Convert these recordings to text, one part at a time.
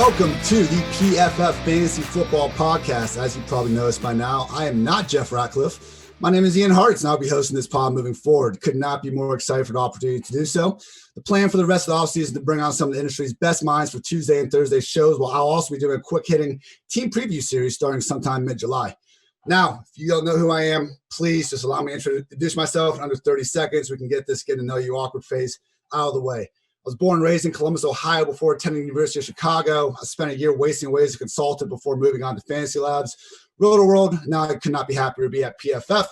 Welcome to the PFF Fantasy Football Podcast. As you probably noticed by now, I am not Jeff Ratcliffe. My name is Ian Hartitz, and I'll be hosting this pod moving forward. Could not be more excited for the opportunity to do so. The plan for the rest of the offseason is to bring on some of the industry's best minds for Tuesday and Thursday shows, while I'll also be doing a quick-hitting team preview series starting sometime mid-July. Now, if you don't know who I am, please just allow me to introduce myself in under 30 seconds. We can get this get to know you awkward phase out of the way. I was born and raised in Columbus, Ohio before attending the University of Chicago. I spent a year wasting away as a consultant before moving on to Fantasy Labs. Real world, now I could not be happier to be at PFF.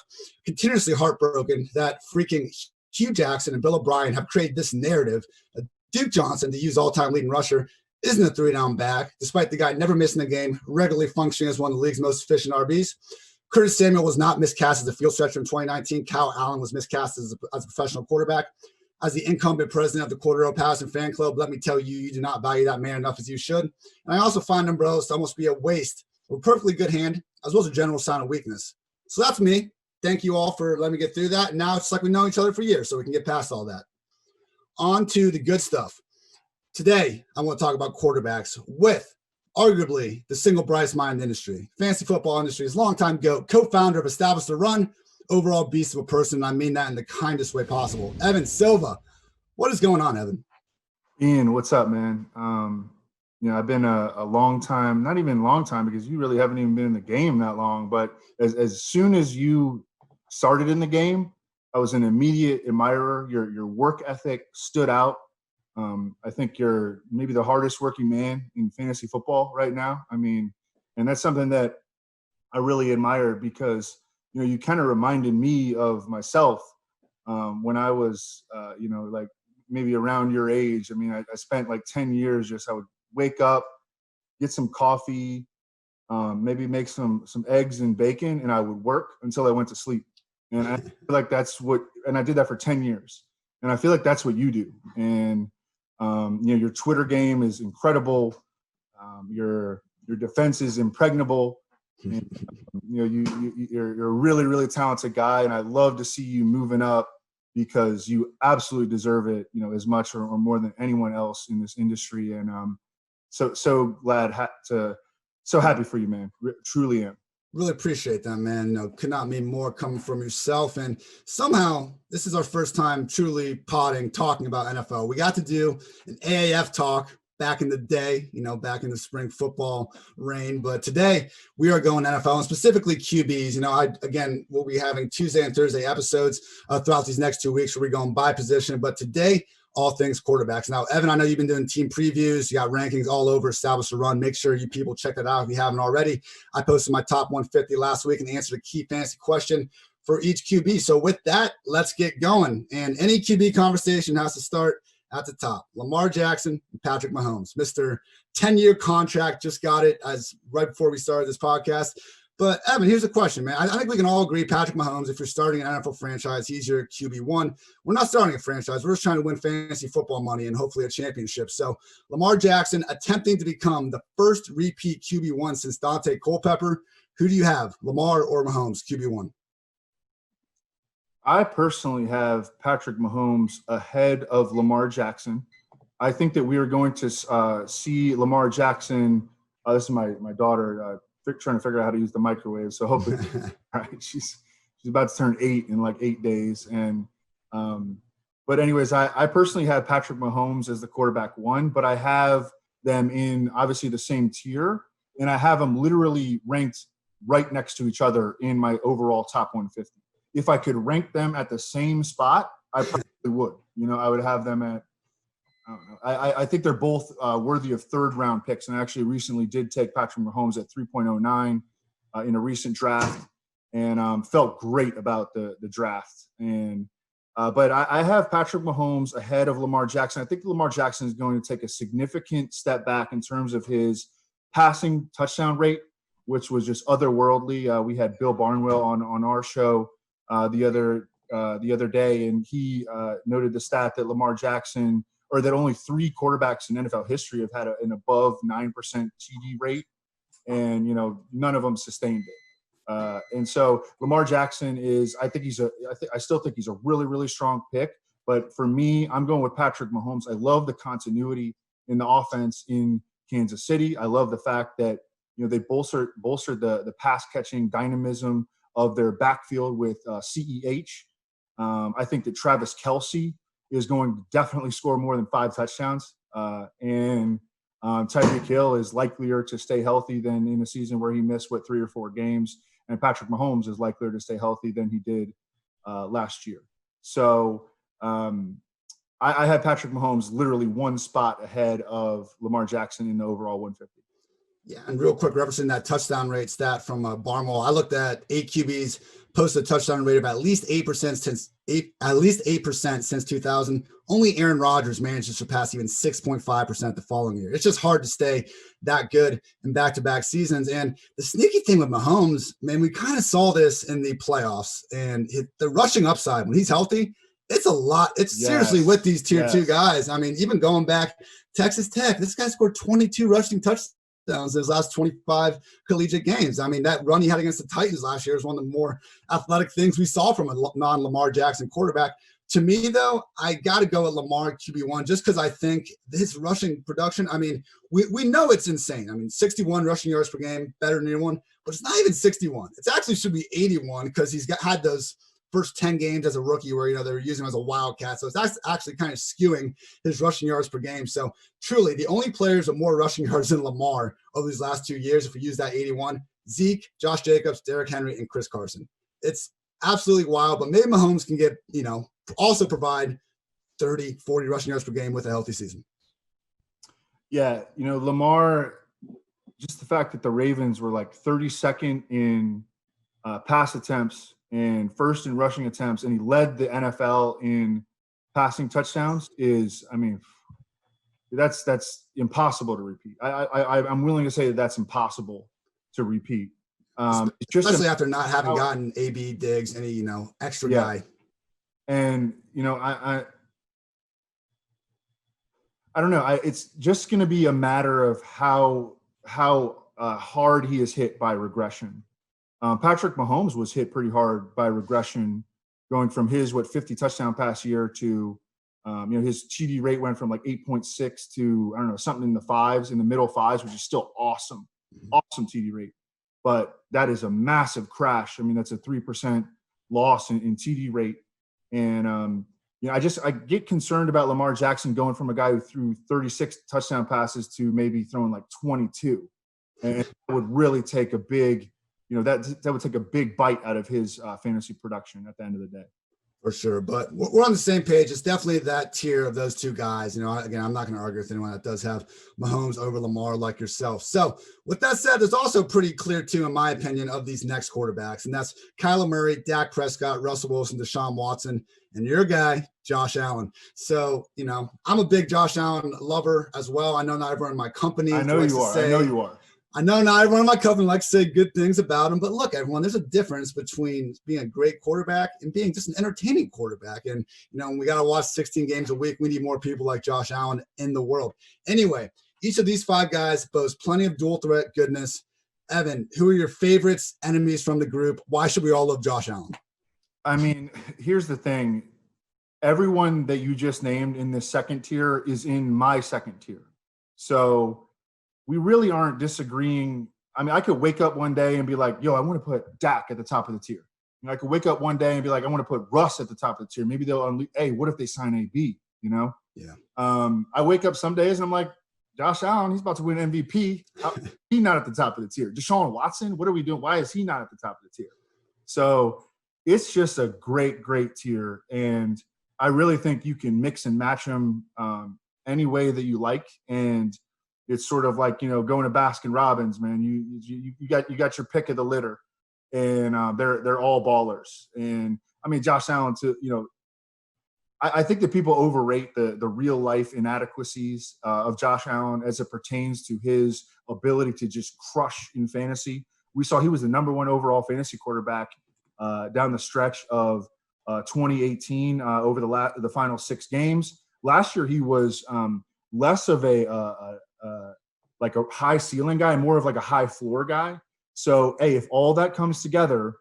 Continuously heartbroken that freaking Hugh Jackson and Bill O'Brien have created this narrative that Duke Johnson, to use all-time leading rusher, isn't a three-down back, despite the guy never missing a game, regularly functioning as one of the league's most efficient RBs. Curtis Samuel was not miscast as a field stretcher in 2019. Kyle Allen was miscast as a professional quarterback. As the incumbent president of the Cordero Patterson fan club, let me tell you, you do not value that man enough as you should. And I also find umbrellas to almost be a waste of a perfectly good hand, as well as a general sign of weakness. So that's me. Thank you all for letting me get through that. And now it's like we know each other for years, so we can get past all that. On to the good stuff. Today, I want to talk about quarterbacks with arguably the single brightest mind in the industry. Fantasy football industry's longtime GOAT, co-founder of Establish the Run, overall beast of a person, and I mean that in the kindest way possible. Evan Silva. What is going on, Evan? Ian, what's up, man? I've been a long time, not even long time, because you really haven't even been in the game that long, but as soon as you started in the game, I was an immediate admirer. Your work ethic stood out. I think you're maybe the hardest working man in fantasy football right now. I mean, and that's something that I really admire because you kind of reminded me of myself when I was, like maybe around your age. I mean, I spent like 10 years I would wake up, get some coffee, maybe make some eggs and bacon, and I would work until I went to sleep. And I feel like and I did that for 10 years. And I feel like that's what you do. And, your Twitter game is incredible. Your defense is impregnable. And, you're a really, really talented guy, and I love to see you moving up because you absolutely deserve it, as much or more than anyone else in this industry. And so glad so happy for you, man. Truly am. Really appreciate that, man. Could not mean more coming from yourself. And somehow this is our first time truly talking about NFL. We got to do an AAF talk back in the day, back in the spring football reign. But today we are going NFL and specifically QBs. We'll be having Tuesday and Thursday episodes throughout these next 2 weeks where we're going by position. But today, all things quarterbacks. Now, Evan, I know you've been doing team previews. You got rankings all over Establish the Run. Make sure you people check that out if you haven't already. I posted my top 150 last week and answered a key fantasy question for each QB. So with that, let's get going. And any QB conversation has to start at the top. Lamar Jackson and Patrick Mahomes. Mr. 10-year contract, just got it as right before we started this podcast. But Evan, here's the question, man. I think we can all agree Patrick Mahomes, if you're starting an NFL franchise, he's your QB1. We're not starting a franchise. We're just trying to win fantasy football money and hopefully a championship. So Lamar Jackson attempting to become the first repeat QB1 since Dante Culpepper. Who do you have, Lamar or Mahomes, QB1? I personally have Patrick Mahomes ahead of Lamar Jackson. I think that we are going to see Lamar Jackson. This is my daughter trying to figure out how to use the microwave. So hopefully, right, she's about to turn 8 in like 8 days. And but anyways, I personally have Patrick Mahomes as the quarterback 1, but I have them in obviously the same tier, and I have them literally ranked right next to each other in my overall top 150. If I could rank them at the same spot, I probably would. I would have them at, I don't know. I think they're both worthy of third-round picks, and I actually recently did take Patrick Mahomes at 3.09 in a recent draft, and felt great about the draft. And but I have Patrick Mahomes ahead of Lamar Jackson. I think Lamar Jackson is going to take a significant step back in terms of his passing touchdown rate, which was just otherworldly. We had Bill Barnwell on our show the other day, and he noted the stat that Lamar Jackson, or that only 3 quarterbacks in NFL history have had an above 9% TD rate, and none of them sustained it. And so Lamar Jackson is, I still think he's a really, really strong pick. But for me, I'm going with Patrick Mahomes. I love the continuity in the offense in Kansas City. I love the fact that, they bolstered the pass catching dynamism of their backfield with CEH. I think that Travis Kelce is going to definitely score more than 5 touchdowns. And Tyreek Hill is likelier to stay healthy than in a season where he missed 3 or 4 games. And Patrick Mahomes is likelier to stay healthy than he did last year. So I had Patrick Mahomes literally 1 spot ahead of Lamar Jackson in the overall 150. Yeah, and real quick, referencing that touchdown rate stat from Barmore, I looked at 8 QBs posted a touchdown rate of at least 8% since 2000. Only Aaron Rodgers managed to surpass even 6.5% the following year. It's just hard to stay that good in back-to-back seasons. And the sneaky thing with Mahomes, man, we kind of saw this in the playoffs, and the rushing upside when he's healthy, it's a lot. It's seriously with these tier 2 guys. I mean, even going back, Texas Tech, this guy scored 22 rushing touchdowns in his last 25 collegiate games. I mean, that run he had against the Titans last year is one of the more athletic things we saw from a non-Lamar Jackson quarterback. To me, though, I got to go with Lamar QB1 just because I think his rushing production, I mean, we know it's insane. I mean, 61 rushing yards per game, better than anyone, but it's not even 61. It actually should be 81 because he's had those first 10 games as a rookie where, they were using him as a wildcat. So it's actually kind of skewing his rushing yards per game. So truly the only players with more rushing yards than Lamar over these last 2 years, if we use that 81, Zeke, Josh Jacobs, Derrick Henry, and Chris Carson. It's absolutely wild, but maybe Mahomes can get, also provide 30, 40 rushing yards per game with a healthy season. Yeah. Lamar, just the fact that the Ravens were like 32nd in pass attempts and first in rushing attempts, and he led the NFL in passing touchdowns is, I mean, that's impossible to repeat. I'm willing to say that that's impossible to repeat. Especially after not having gotten AB Diggs, any, extra guy. And, I don't know. It's just going to be a matter of how hard he is hit by regression. Patrick Mahomes was hit pretty hard by regression, going from his 50 touchdown pass year to his TD rate went from like 8.6 to, I don't know, something in the middle fives, which is still awesome TD rate. But that is a massive crash. I mean, that's a 3% loss in TD rate. And I get concerned about Lamar Jackson going from a guy who threw 36 touchdown passes to maybe throwing like 22, and it would really take a big. That would take a big bite out of his fantasy production at the end of the day. For sure. But we're on the same page. It's definitely that tier of those 2 guys. Again, I'm not going to argue with anyone that does have Mahomes over Lamar like yourself. So with that said, there's also pretty clear too, in my opinion, of these next quarterbacks. And that's Kyler Murray, Dak Prescott, Russell Wilson, Deshaun Watson, and your guy, Josh Allen. So, I'm a big Josh Allen lover as well. I know not everyone in my company. I know you are. I know not everyone in my company likes to say good things about him, but look, everyone, there's a difference between being a great quarterback and being just an entertaining quarterback. And, we got to watch 16 games a week. We need more people like Josh Allen in the world. Anyway, each of these 5 guys boasts plenty of dual threat goodness. Evan, who are your favorites, enemies from the group? Why should we all love Josh Allen? I mean, here's the thing. Everyone that you just named in this second tier is in my second tier. So we really aren't disagreeing. I mean, I could wake up one day and be like, yo, I want to put Dak at the top of the tier. I could wake up one day and be like, I want to put Russ at the top of the tier. Maybe they'll hey, what if they sign AB, Yeah. I wake up some days and I'm like, Josh Allen, he's about to win MVP. He's not at the top of the tier. Deshaun Watson, what are we doing? Why is he not at the top of the tier? So it's just a great, great tier. And I really think you can mix and match them any way that you like. And it's sort of like, going to Baskin Robbins, man. You got your pick of the litter, and they're all ballers. And I mean, Josh Allen, I think that people overrate the real life inadequacies of Josh Allen as it pertains to his ability to just crush in fantasy. We saw he was the number 1 overall fantasy quarterback down the stretch of 2018 over the final 6 games. Last year, he was less of like a high ceiling guy, more of like a high floor guy. So, hey, if all that comes together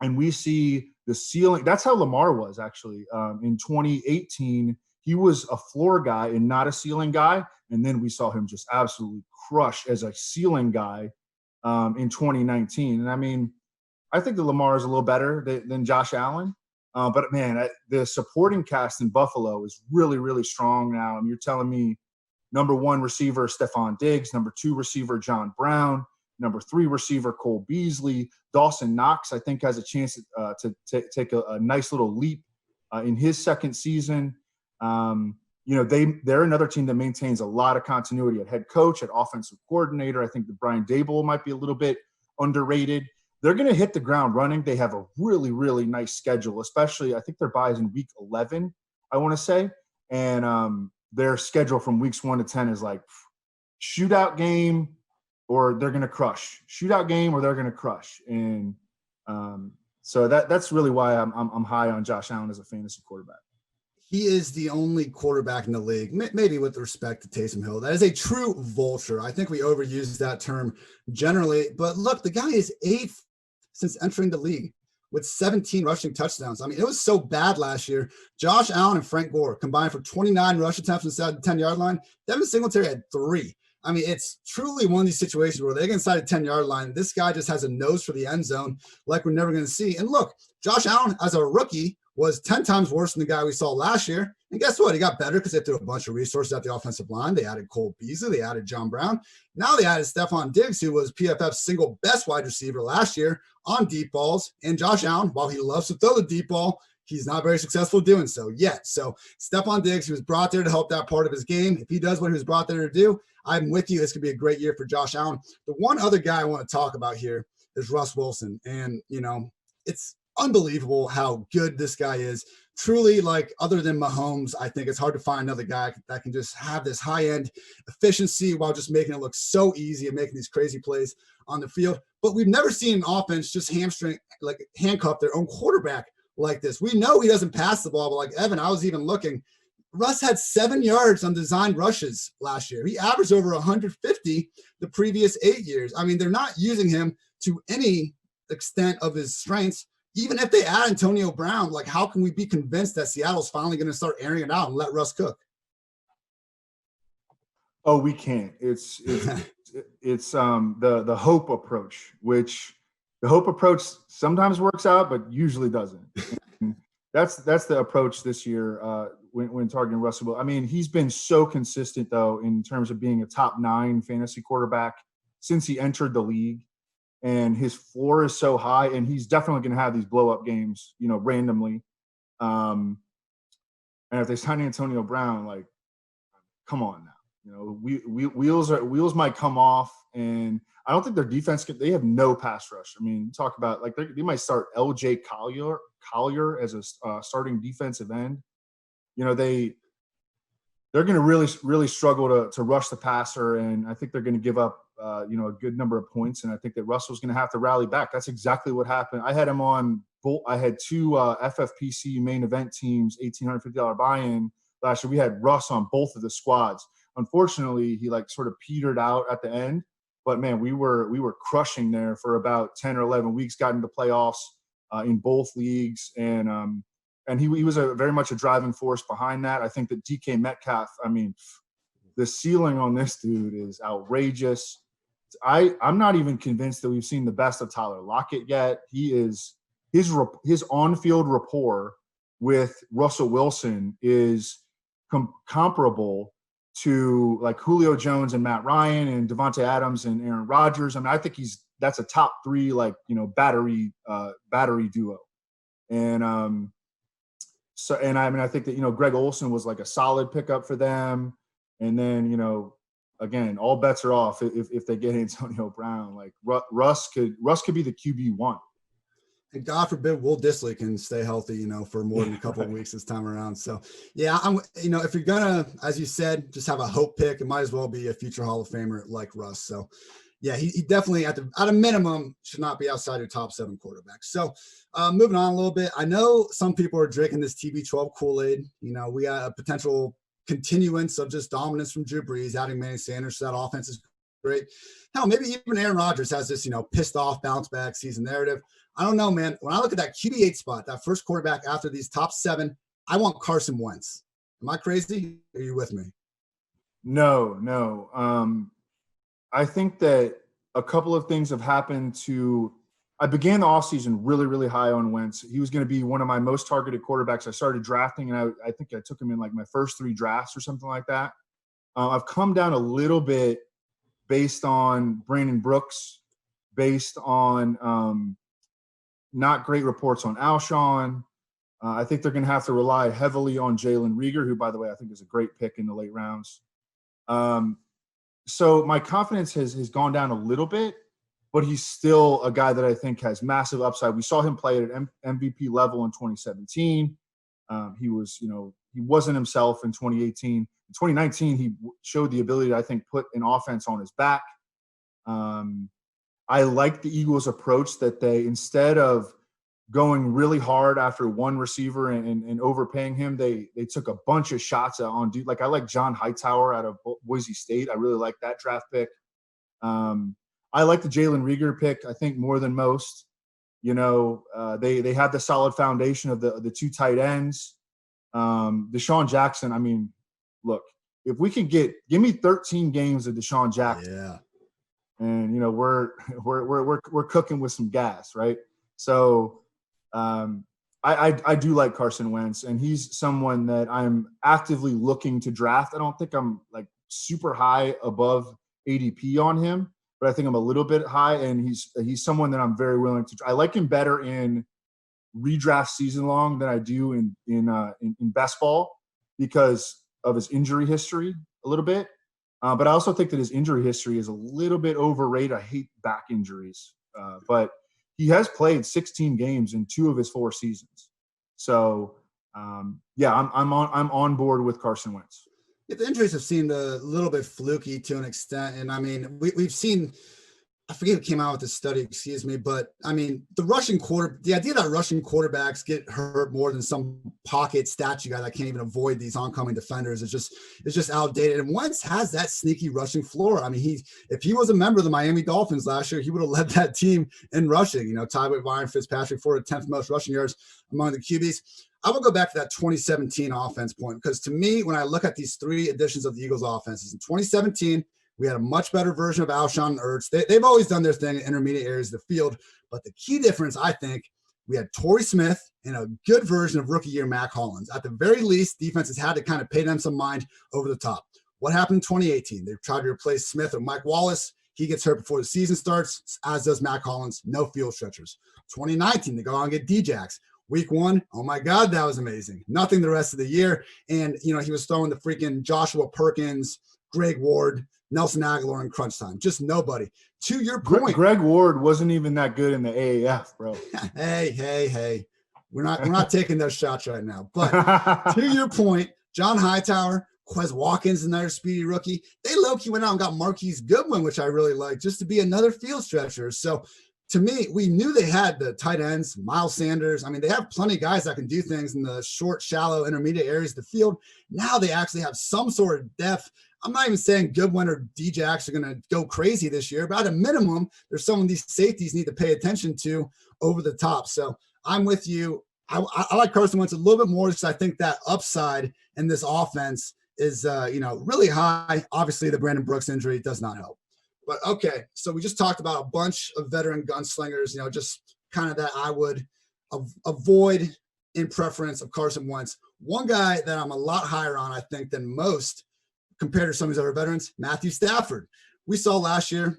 and we see the ceiling, that's how Lamar was actually. In 2018, he was a floor guy and not a ceiling guy. And then we saw him just absolutely crush as a ceiling guy in 2019. And I mean, I think that Lamar is a little better than Josh Allen. But, man, the supporting cast in Buffalo is really, really strong now. And you're telling me number 1 receiver, Stephon Diggs, number 2 receiver, John Brown, number 3 receiver, Cole Beasley, Dawson Knox, I think, has a chance to take a nice little leap in his second season. They're another team that maintains a lot of continuity at head coach, at offensive coordinator. I think that Brian Daboll might be a little bit underrated. They're going to hit the ground running. They have a really, really nice schedule, especially I think their bye is in week 11, I want to say. And their schedule from weeks 1 to 10 is like shootout game or they're going to crush. Shootout game or they're going to crush. And so that's really why I'm high on Josh Allen as a fantasy quarterback. He is the only quarterback in the league, maybe with respect to Taysom Hill, that is a true vulture. I think we overuse that term generally. But look, the guy is 8th since entering the league with 17 rushing touchdowns. I mean, it was so bad last year. Josh Allen and Frank Gore combined for 29 rush attempts inside the 10-yard line. Devin Singletary had 3. I mean, it's truly one of these situations where they get inside the 10-yard line. This guy just has a nose for the end zone like we're never going to see. And look, Josh Allen as a rookie was 10 times worse than the guy we saw last year. And guess what? He got better because they threw a bunch of resources at the offensive line. They added Cole Beasley. They added John Brown. Now they added Stephon Diggs, who was PFF's single best wide receiver last year on deep balls. And Josh Allen, while he loves to throw the deep ball, he's not very successful doing so yet. So Stephon Diggs, he was brought there to help that part of his game. If he does what he was brought there to do, I'm with you. This could be a great year for Josh Allen. The one other guy I want to talk about here is Russ Wilson. And, it's unbelievable how good this guy is. Truly, like, other than Mahomes, I think it's hard to find another guy that can just have this high-end efficiency while just making it look so easy and making these crazy plays on the field. But we've never seen an offense just handcuff their own quarterback like this. We know he doesn't pass the ball, but like Evan, I was even looking. Russ had 7 yards on designed rushes last year. He averaged over 150 the previous 8 years. I mean, they're not using him to any extent of his strengths. Even if they add Antonio Brown, like, how can we be convinced that Seattle's finally going to start airing it out and let Russ cook? Oh, we can't. It's the hope approach, which the hope approach sometimes works out, but usually doesn't. And that's the approach this year when targeting Russell Wilson. I mean, he's been so consistent though in terms of being a top 9 fantasy quarterback since he entered the league. And his floor is so high, and he's definitely going to have these blow-up games, randomly. And if they sign Antonio Brown, like, come on now. Wheels might come off, and I don't think their defense they have no pass rush. I mean, talk about, like, they might start L.J. Collier as a starting defensive end. They're going to really, really struggle to rush the passer, and I think they're going to give up a good number of points, and I think that Russell's going to have to rally back. That's exactly what happened. I had him on – I had 2 FFPC main event teams, $1,850 buy-in last year. We had Russ on both of the squads. Unfortunately, he, sort of petered out at the end. But, man, we were crushing there for about 10 or 11 weeks, got into playoffs in both leagues, and he was very much a driving force behind that. I think that DK Metcalf, I mean, the ceiling on this dude is outrageous. I'm not even convinced that we've seen the best of Tyler Lockett yet. He is his on-field rapport with Russell Wilson is comparable to like Julio Jones and Matt Ryan and Devontae Adams and Aaron Rodgers. I mean, I think that's a top 3 battery duo. And I think that Greg Olsen was like a solid pickup for them. And then again, all bets are off if they get Antonio Brown. Like Russ could be the QB1. And God forbid Will Dissly can stay healthy, for more than a couple of weeks this time around. So, yeah, if you're going to, as you said, just have a hope pick, it might as well be a future Hall of Famer like Russ. So, yeah, he definitely at a minimum should not be outside your top 7 quarterbacks. So, moving on a little bit, I know some people are drinking this TB12 Kool-Aid. We got a potential continuance of just dominance from Drew Brees, adding Manny Sanders to that offense is great. Hell, maybe even Aaron Rodgers has this, pissed off bounce back season narrative. I don't know, man. When I look at that QB8 spot, that first quarterback after these top 7, I want Carson Wentz. Am I crazy? Are you with me? No. I think that a couple of things have happened I began the offseason really, really high on Wentz. He was going to be one of my most targeted quarterbacks. I started drafting, and I think I took him in like my first 3 drafts or something like that. I've come down a little bit based on Brandon Brooks, based on not great reports on Alshon. I think they're going to have to rely heavily on Jalen Reagor, who, by the way, I think is a great pick in the late rounds. So my confidence has gone down a little bit, but he's still a guy that I think has massive upside. We saw him play at MVP level in 2017. He wasn't himself in 2018. In 2019, he showed the ability to, I think, put an offense on his back. I like the Eagles' approach that they, instead of going really hard after one receiver and overpaying him, they took a bunch of shots on dude. Like, I like John Hightower out of Boise State. I really like that draft pick. I like the Jalen Reagor pick, I think, more than most. They had the solid foundation of the 2 tight ends. Deshaun Jackson, I mean, look, if we can give me 13 games of Deshaun Jackson, and we're cooking with some gas, right? So I do like Carson Wentz, and he's someone that I'm actively looking to draft. I don't think I'm like super high above ADP on him, but I think I'm a little bit high, and he's someone that I'm very willing to. I like him better in redraft season long than I do in best ball because of his injury history a little bit. But I also think that his injury history is a little bit overrated. I hate back injuries, but he has played 16 games in 2 of his 4 seasons. So I'm on board with Carson Wentz. Yeah, the injuries have seemed a little bit fluky to an extent. And I mean, we've seen, I forget who came out with this study, but I mean, the idea that rushing quarterbacks get hurt more than some pocket statue guy that can't even avoid these oncoming defenders is just outdated. And Wentz has that sneaky rushing floor. I mean, if he was a member of the Miami Dolphins last year, he would have led that team in rushing, tied with Ryan Fitzpatrick for the 10th most rushing yards among the QBs. I will go back to that 2017 offense point, because to me, when I look at these 3 editions of the Eagles offenses in 2017, we had a much better version of Alshon and Ertz. They've always done their thing in intermediate areas of the field. But the key difference, I think, we had Torrey Smith and a good version of rookie year Mac Hollins. At the very least, defenses had to kind of pay them some mind over the top. What happened in 2018? They tried to replace Smith with Mike Wallace. He gets hurt before the season starts, as does Mac Hollins. No field stretchers. 2019, they go on and get Djax. Week 1, oh my God, that was amazing. Nothing the rest of the year. And, he was throwing the freaking Joshua Perkins, Greg Ward, Nelson Aguilar in crunch time. Just nobody. To your point, Greg Ward wasn't even that good in the AAF, bro. Hey. We're not taking those shots right now. But to your point, John Hightower, Quez Watkins, another speedy rookie. They low-key went out and got Marquise Goodwin, which I really like, just to be another field stretcher. So to me, we knew they had the tight ends, Miles Sanders. I mean, they have plenty of guys that can do things in the short, shallow, intermediate areas of the field. Now they actually have some sort of depth. I'm not even saying Goodwin or Djax are going to go crazy this year, but at a minimum, there's some of these safeties need to pay attention to over the top. So I'm with you. I like Carson Wentz a little bit more because I think that upside in this offense is, really high. Obviously, the Brandon Brooks injury does not help. But okay, so we just talked about a bunch of veteran gunslingers, just kind of that I would avoid in preference of Carson Wentz. One guy that I'm a lot higher on, I think, than most compared to some of these other veterans, Matthew Stafford. We saw last year,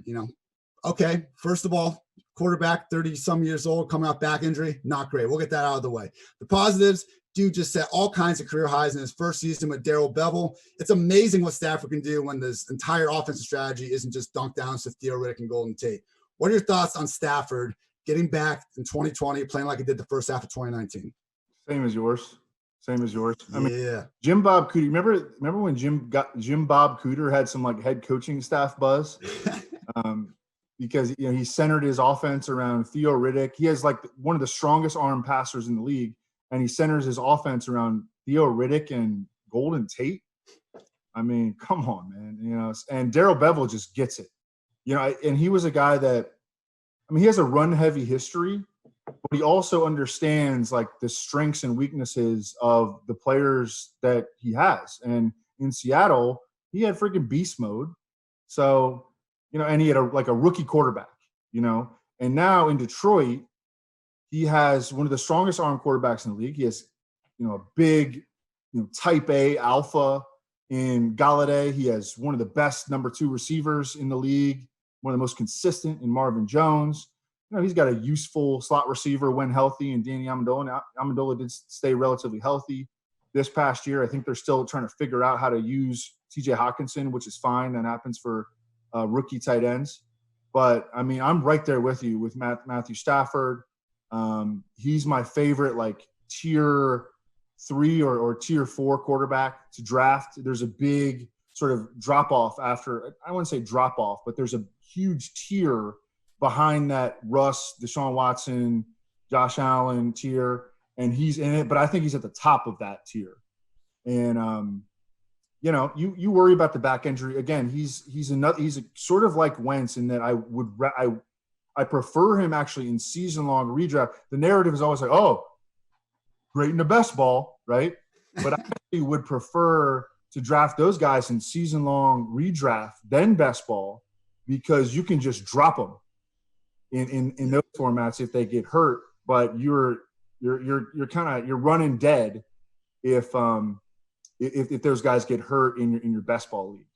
okay, first of all, quarterback, 30-some years old, coming off back injury, not great. We'll get that out of the way. The positives, dude just set all kinds of career highs in his first season with Darrell Bevell. It's amazing what Stafford can do when this entire offensive strategy isn't just dunk downs to Theo Riddick and Golden Tate. What are your thoughts on Stafford getting back in 2020, playing like he did the first half of 2019? Same as yours. I mean, yeah. Jim Bob Cooter. Remember when Jim Bob Cooter had some like head coaching staff buzz? Because he centered his offense around Theo Riddick. He has like one of the strongest arm passers in the league, and he centers his offense around Theo Riddick and Golden Tate. I mean, come on, man. And Darrell Bevell just gets it. And he was a guy that, he has a run-heavy history, but he also understands like the strengths and weaknesses of the players that he has. And in Seattle, he had freaking beast mode. So, and he had a rookie quarterback, and now in Detroit, he has one of the strongest arm quarterbacks in the league. He has, a big, type A alpha in Galladay. He has one of the best number 2 receivers in the league, one of the most consistent in Marvin Jones. He's got a useful slot receiver when healthy, and Danny Amendola. Now, Amendola did stay relatively healthy this past year. I think they're still trying to figure out how to use TJ Hawkinson, which is fine. That happens for rookie tight ends. But, I'm right there with you with Matthew Stafford. He's my favorite, tier 3 or tier 4 quarterback to draft. There's a big sort of drop-off after – I wouldn't say drop-off, but there's a huge tier behind that Russ, Deshaun Watson, Josh Allen tier, and he's in it. But I think he's at the top of that tier. And, you worry about the back injury. Again, he's sort of like Wentz in that I prefer him actually in season-long redraft. The narrative is always like, oh, great in the best ball, right? But I actually would prefer to draft those guys in season-long redraft than best ball, because you can just drop them in those formats if they get hurt. But you're running dead if those guys get hurt in your best ball league.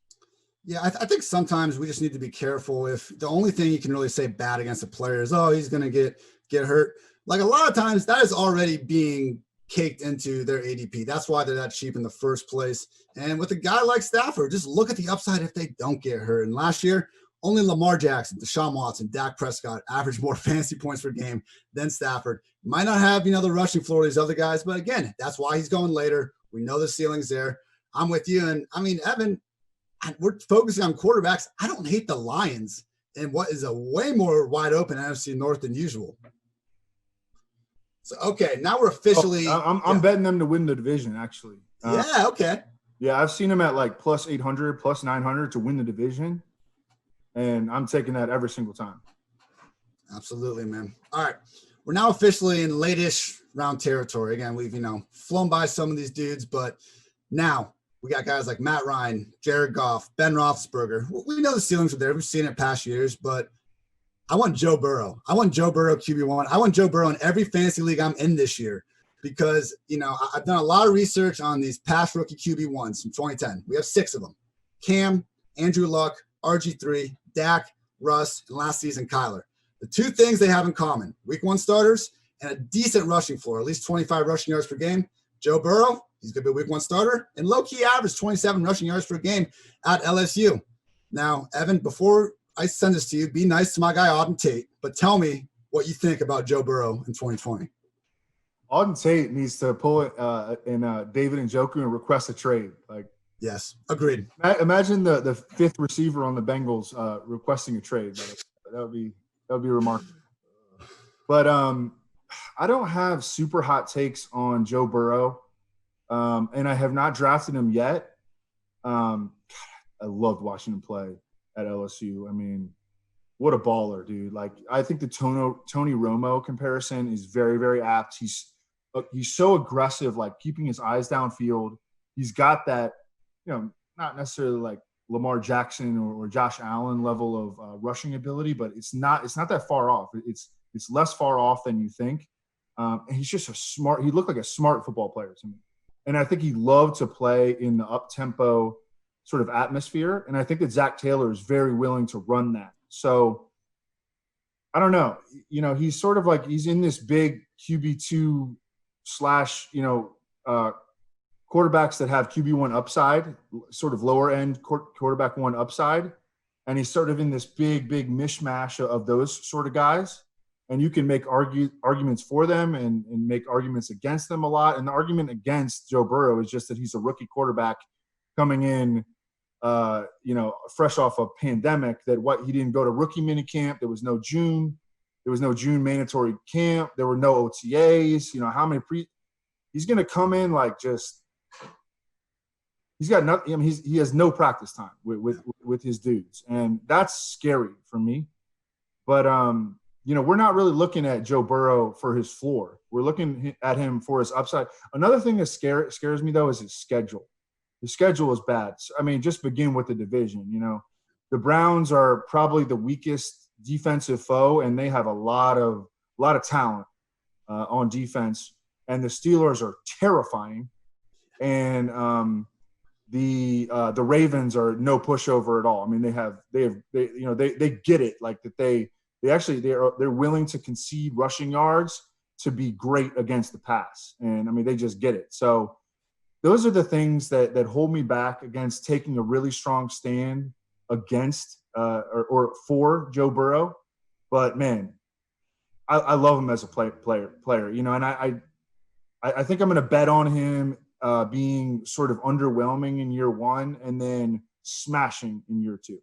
Yeah, I think sometimes we just need to be careful. If the only thing you can really say bad against a player is, oh, he's going to get hurt. Like, a lot of times that is already being caked into their ADP. That's why they're that cheap in the first place. And with a guy like Stafford, just look at the upside if they don't get hurt. And last year, only Lamar Jackson, Deshaun Watson, Dak Prescott averaged more fantasy points per game than Stafford. Might not have, the rushing floor of these other guys, but again, that's why he's going later. We know the ceiling's there. I'm with you. And Evan, we're focusing on quarterbacks. I don't hate the Lions in what is a way more wide open NFC North than usual. So, okay, now we're officially. I'm betting them to win the division, actually. Okay. Yeah, I've seen them at plus 800, plus 900 to win the division, and I'm taking that every single time. Absolutely, man. All right, we're now officially in late-ish round territory. Again, we've flown by some of these dudes, but now we got guys like Matt Ryan, Jared Goff, Ben Roethlisberger. We know the ceilings are there. We've seen it past years, but I want Joe Burrow. I want Joe Burrow QB1. I want Joe Burrow in every fantasy league I'm in this year because, I've done a lot of research on these past rookie QB1s from 2010. We have 6 of them. Cam, Andrew Luck, RG3, Dak, Russ, and last season, Kyler. The 2 things they have in common, week 1 starters and a decent rushing floor, at least 25 rushing yards per game. Joe Burrow, he's going to be a week 1 starter, and low-key average 27 rushing yards per game at LSU. Now, Evan, before I send this to you, be nice to my guy Auden Tate, but tell me what you think about Joe Burrow in 2020. Auden Tate needs to pull it in David Njoku and request a trade. Yes, agreed. Imagine the 5th receiver on the Bengals requesting a trade. That would be remarkable. But I don't have super hot takes on Joe Burrow, and I have not drafted him yet. I loved watching him play at LSU. What a baller, dude. I think the Tony Romo comparison is very, very apt. He's so aggressive, keeping his eyes downfield. He's got that, not necessarily like Lamar Jackson or Josh Allen level of rushing ability, but it's not that far off. It's less far off than you think. And he's just he looked like a smart football player to me. And I think he loved to play in the up-tempo sort of atmosphere. And I think that Zach Taylor is very willing to run that. So I don't know. He's sort of he's in this big QB2 / quarterbacks that have QB1 upside, sort of lower end quarterback 1 upside. And he's sort of in this big mishmash of those sort of guys. And you can make arguments for them and make arguments against them a lot. And the argument against Joe Burrow is just that he's a rookie quarterback coming in, fresh off a pandemic, he didn't go to rookie minicamp. There was no June. There was no June mandatory camp. There were no OTAs. He's going to come in he's got nothing. He has no practice time with his dudes. And that's scary for me. But, we're not really looking at Joe Burrow for his floor. We're looking at him for his upside. Another thing that scares me, though, is his schedule. the schedule is bad. I mean, just begin with the division. The Browns are probably the weakest defensive foe, and they have a lot of talent on defense. And the Steelers are terrifying, and the Ravens are no pushover at all. I mean, they get it, like that they're willing to concede rushing yards to be great against the pass, and I mean they just get it. So those are the things that hold me back against taking a really strong stand against or for Joe Burrow. But man, I love him as a player, and I think I'm going to bet on him being sort of underwhelming in year one and then smashing in year two.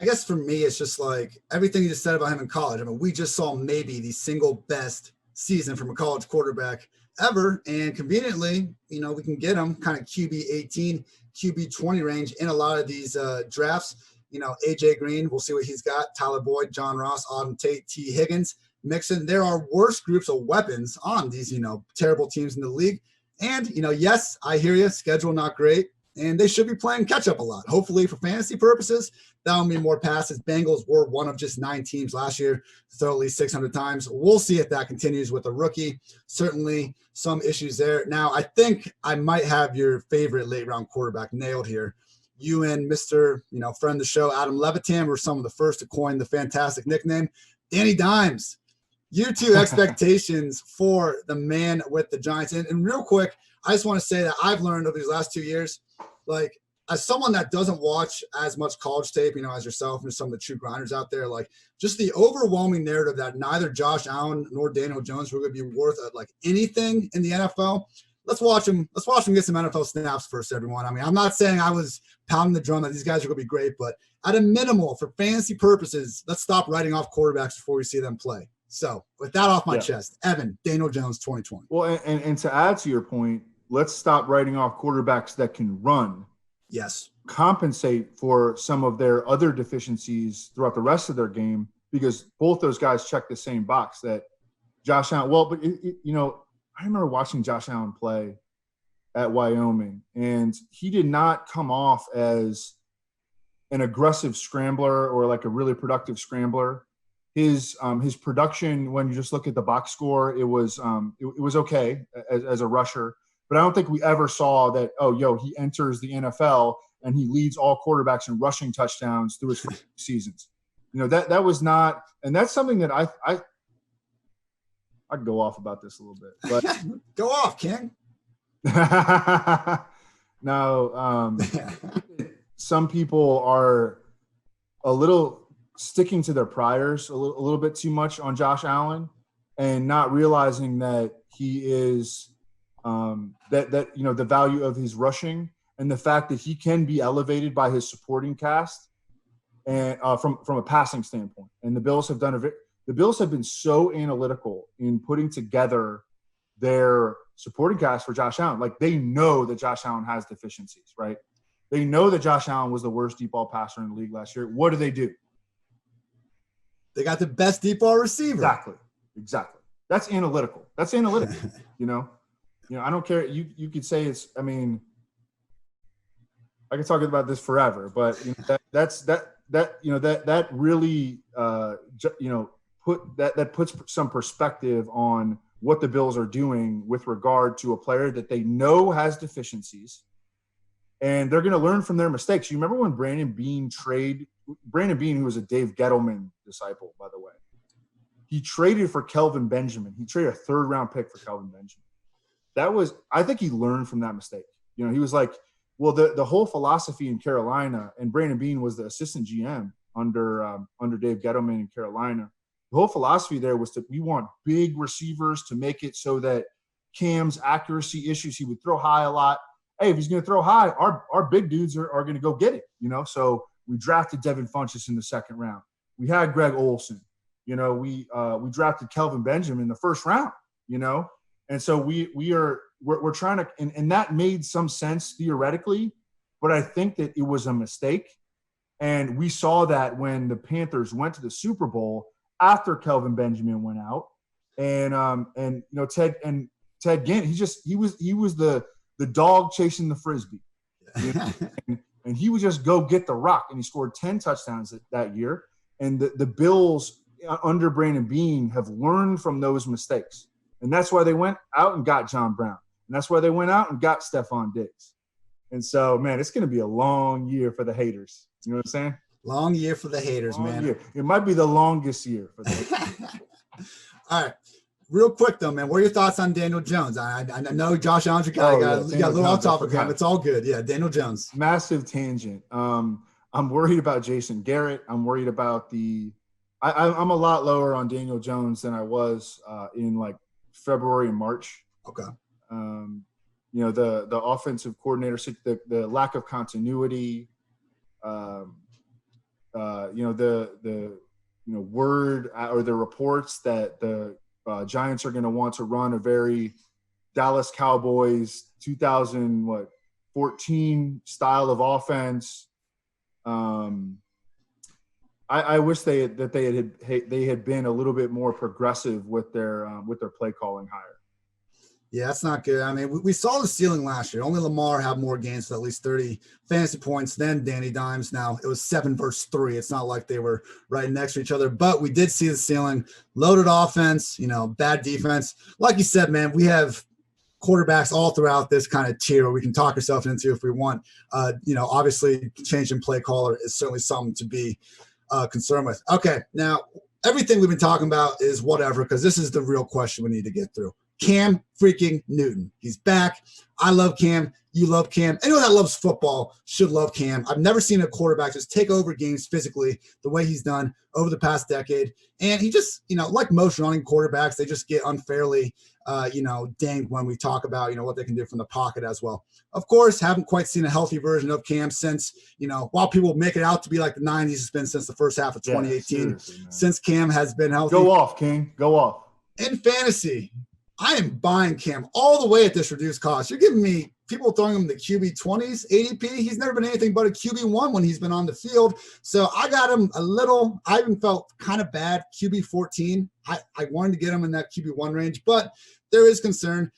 I guess for me, it's just like everything you just said about him in college. I mean, we just saw maybe the single best season from a college quarterback ever. And conveniently, we can get him kind of QB 18, QB 20 range in a lot of these drafts. AJ Green, we'll see what he's got. Tyler Boyd, John Ross, Auden Tate, T. Higgins, Mixon. There are worse groups of weapons on these, terrible teams in the league. And, yes, I hear you. Schedule not great. And they should be playing catch up a lot. Hopefully for fantasy purposes, that'll mean more passes. Bengals were one of just 9 teams last year to throw at least 600 times. We'll see if that continues with a rookie. Certainly some issues there. Now, I think I might have your favorite late round quarterback nailed here. You and Mr. Friend of the show, Adam Levitan, were some of the first to coin the fantastic nickname, Danny Dimes. Year 2 expectations for the man with the Giants. And real quick, I just want to say that I've learned over these last 2 years, like as someone that doesn't watch as much college tape, as yourself and some of the true grinders out there, like just the overwhelming narrative that neither Josh Allen nor Daniel Jones were going to be worth like anything in the NFL. Let's watch him get some NFL snaps first, everyone. I mean, I'm not saying I was pounding the drum that these guys are going to be great, but at a minimal for fantasy purposes, let's stop writing off quarterbacks before we see them play. So with that off my chest, Evan, Daniel Jones, 2020. Well, and to add to your point, let's stop writing off quarterbacks that can run. Yes. Compensate for some of their other deficiencies throughout the rest of their game, because both those guys check the same box that Josh Allen. Well, but I remember watching Josh Allen play at Wyoming, and he did not come off as an aggressive scrambler or like a really productive scrambler. His production, when you just look at the box score, it was okay as a rusher. But I don't think we ever saw that, he enters the NFL and he leads all quarterbacks in rushing touchdowns through his seasons. That was not – and that's something that I could go off about this a little bit. But go off, King. Now, some people are a little sticking to their priors a little bit too much on Josh Allen and not realizing that he is the value of his rushing and the fact that he can be elevated by his supporting cast and from a passing standpoint. And the Bills have been so analytical in putting together their supporting cast for Josh Allen. Like they know that Josh Allen has deficiencies, right? They know that Josh Allen was the worst deep ball passer in the league last year. What do? They got the best deep ball receiver. Exactly. That's analytical. I don't care. You could say it's. I mean, I could talk about this forever, but that really puts some perspective on what the Bills are doing with regard to a player that they know has deficiencies, and they're going to learn from their mistakes. You remember when Brandon Beane, who was a Dave Gettleman disciple, by the way, he traded for Kelvin Benjamin. He traded a 3rd-round pick for Kelvin Benjamin. I think he learned from that mistake. He was like, well, the whole philosophy in Carolina, and Brandon Beane was the assistant GM under Dave Gettleman in Carolina. The whole philosophy there was we want big receivers to make it so that Cam's accuracy issues, he would throw high a lot. Hey, if he's going to throw high, our big dudes are going to go get it, So we drafted Devin Funchess in the 2nd round. We had Greg Olsen. We drafted Kelvin Benjamin in the 1st round, And so we're trying to, and that made some sense theoretically, but I think that it was a mistake. And we saw that when the Panthers went to the Super Bowl after Kelvin Benjamin went out, and Ted Ginn, he was the dog chasing the frisbee. You know? and he would just go get the rock, and he scored 10 touchdowns that year. And the Bills under Brandon Beane have learned from those mistakes. And that's why they went out and got John Brown. And that's why they went out and got Stephon Diggs. And so, man, it's going to be a long year for the haters. You know what I'm saying? Long year for the haters, man. Year. It might be the longest year for the haters. All right. Real quick, though, man, what are your thoughts on Daniel Jones? I know Josh Allen's your guy. You got a little off topic of him. It's all good. Yeah, Daniel Jones. Massive tangent. I'm worried about Jason Garrett. I'm worried about I'm a lot lower on Daniel Jones than I was in like February and March. Okay. You know, the offensive coordinator, the lack of continuity, you know, the word or the reports that the Giants are going to want to run a very Dallas Cowboys 2014 style of offense. I wish they had been a little bit more progressive with their play calling hire. Yeah, that's not good. I mean, we saw the ceiling last year. Only Lamar had more games with at least 30 fantasy points than Danny Dimes. Now, it was 7 versus 3. It's not like they were right next to each other, but we did see the ceiling. Loaded offense, you know, bad defense. Like you said, man, we have quarterbacks all throughout this kind of tier where we can talk ourselves into if we want. You know, obviously, changing play caller is certainly something to be concerned with. Okay, now, everything we've been talking about is whatever, because this is the real question we need to get through. Cam freaking Newton. He's back. I love Cam. You love Cam. Anyone that loves football should love Cam. I've never seen a quarterback just take over games physically the way he's done over the past decade. And he just, you know, like most running quarterbacks, they just get unfairly, dinged when we talk about, you know, what they can do from the pocket as well. Of course, haven't quite seen a healthy version of Cam since, you know, while people make it out to be like the 90s, it's been since the first half of 2018, since Cam has been healthy. Go off, King. Go off. In fantasy, I am buying Cam all the way at this reduced cost. You're giving me people throwing him the QB 20s ADP. He's never been anything but a QB 1 when he's been on the field. So I got him I even felt kind of bad. QB 14. I wanted to get him in that QB 1 range, but there is concern.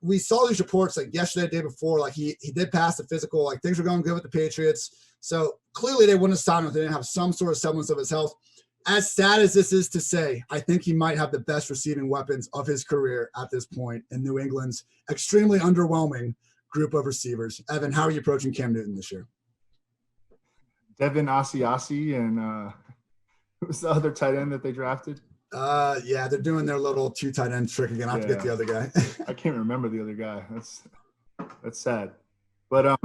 We saw these reports like yesterday, the day before, like he did pass the physical, like things were going good with the Patriots. So clearly they wouldn't have signed him if they didn't have some sort of semblance of his health. As sad as this is to say, I think he might have the best receiving weapons of his career at this point in New England's extremely underwhelming group of receivers. Evan, how are you approaching Cam Newton this year? Devin Asiasi and who's the other tight end that they drafted? Yeah, they're doing their little 2 tight end trick again. I have to get the other guy. I can't remember the other guy. That's sad. But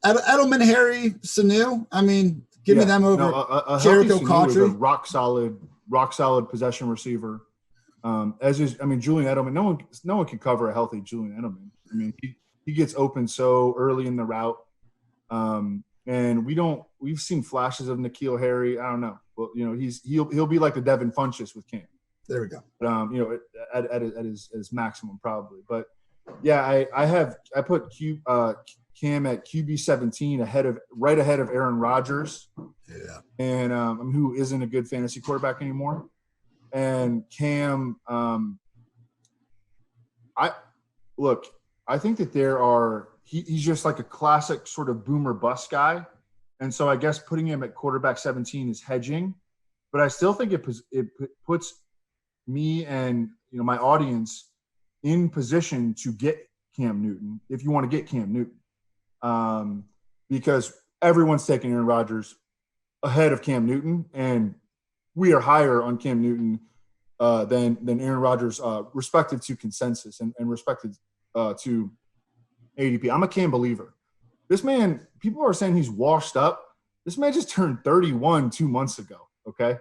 Edelman, Harry, Sanu. I mean, give me them over Jericho Cotchery. Rock solid possession receiver. Julian Edelman. No one can cover a healthy Julian Edelman. I mean, he gets open so early in the route. And we've seen flashes of N'Keal Harry. I don't know. Well, you know, he'll be like the Devin Funchess with Cam. There we go. You know, at his maximum probably. But yeah, I put Cam at QB 17 right ahead of Aaron Rodgers. Yeah. And who isn't a good fantasy quarterback anymore. And Cam, I think that he's just like a classic sort of boomer bust guy. And so I guess putting him at quarterback 17 is hedging, but I still think it puts me and, you know, my audience in position to get Cam Newton if you want to get Cam Newton. Because everyone's taking Aaron Rodgers ahead of Cam Newton, and we are higher on Cam Newton than Aaron Rodgers, respected to consensus and respected to ADP. I'm a Cam believer. This man, people are saying he's washed up. This man just turned 31 2 months ago, okay?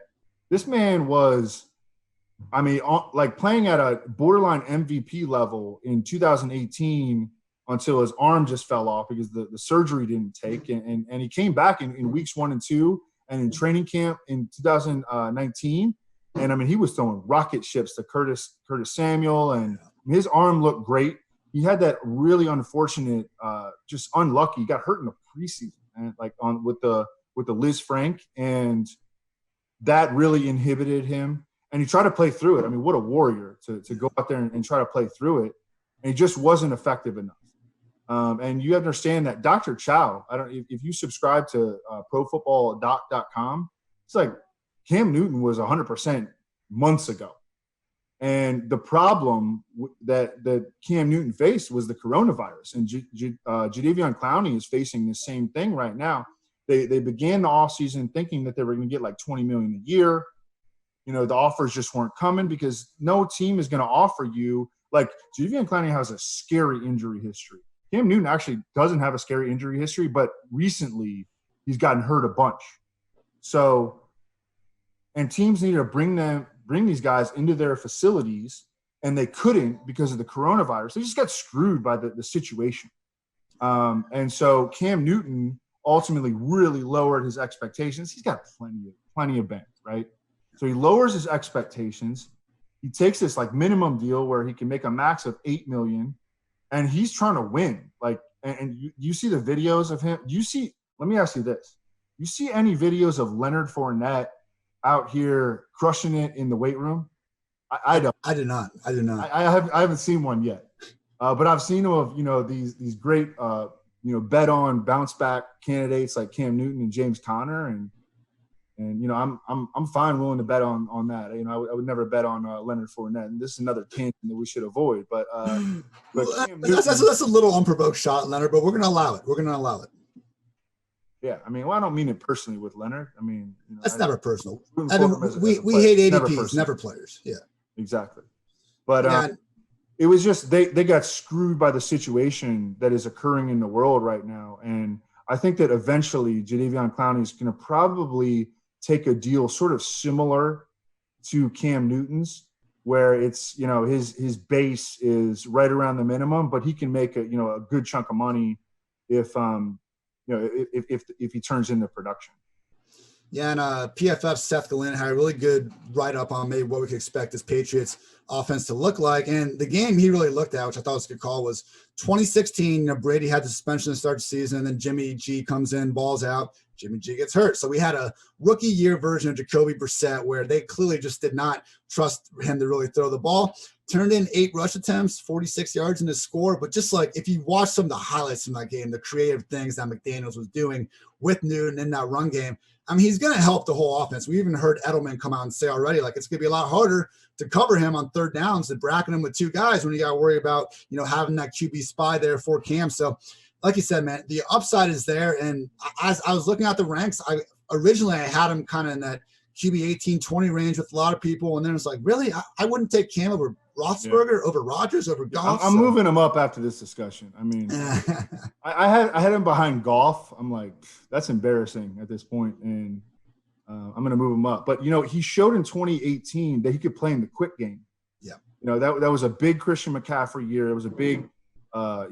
This man was, like playing at a borderline MVP level in 2018 until his arm just fell off because the surgery didn't take. And he came back in weeks 1 and 2 and in training camp in 2019. And, he was throwing rocket ships to Curtis Samuel, and his arm looked great. He had that really unfortunate, just unlucky. He got hurt in the preseason, and with the Liz Frank, and that really inhibited him. And he tried to play through it. What a warrior to go out there and try to play through it. And he just wasn't effective enough. And you understand that Dr. Chow, if you subscribe to profootballdoc.com, it's like Cam Newton was 100% months ago. And the problem that Cam Newton faced was the coronavirus. And Jadeveon Clowney is facing the same thing right now. They began the offseason thinking that they were going to get like $20 million a year. You know, the offers just weren't coming because no team is going to offer you – like Jadeveon Clowney has a scary injury history. Cam Newton actually doesn't have a scary injury history, but recently he's gotten hurt a bunch. So – and teams need to bring these guys into their facilities, and they couldn't because of the coronavirus. They just got screwed by the situation. And so Cam Newton ultimately really lowered his expectations. He's got plenty of bank, right? So he lowers his expectations. He takes this like minimum deal where he can make a max of $8 million, and he's trying to win. Like, and you see the videos of him. Let me ask you this. You see any videos of Leonard Fournette out here crushing it in the weight room? I don't. I did not. I haven't seen one yet. But I've seen them of, these great, bet on bounce back candidates like Cam Newton and James Conner. And I'm fine willing to bet on that. I would never bet on Leonard Fournette. And this is another tangent that we should avoid. But that's a little unprovoked shot, Leonard, but we're going to allow it. Yeah, I mean, well, I don't mean it personally with Leonard. I mean, that's never personal. We hate ADPs, never players. Yeah, exactly. But it was just they got screwed by the situation that is occurring in the world right now, and I think that eventually Jadeveon Clowney is going to probably take a deal sort of similar to Cam Newton's, where it's his base is right around the minimum, but he can make a good chunk of money if he turns into production. Yeah, and PFF Seth Gallen had a really good write-up on maybe what we could expect this Patriots offense to look like. And the game he really looked at, which I thought was a good call, was 2016. Brady had the suspension to start the season, and then Jimmy G comes in, balls out. Jimmy G gets hurt. So we had a rookie year version of Jacoby Brissett where they clearly just did not trust him to really throw the ball. Turned in 8 rush attempts, 46 yards in his score. But just like if you watch some of the highlights from that game, the creative things that McDaniels was doing with Newton in that run game, I mean, he's going to help the whole offense. We even heard Edelman come out and say already, like, it's going to be a lot harder to cover him on third downs than bracketing him with 2 guys when you got to worry about, having that QB spy there for Cam. So, like you said, man, the upside is there. And as I was looking at the ranks, I had him kind of in that QB 18-20 range with a lot of people. And then it's like, really? I wouldn't take Cam over Roethlisberger, over Rodgers, over Goff. I'm moving him up after this discussion. I mean, I had him behind Goff. I'm like, that's embarrassing at this point, and I'm going to move him up. But he showed in 2018 that he could play in the quick game. Yeah, that was a big Christian McCaffrey year. It was a big, like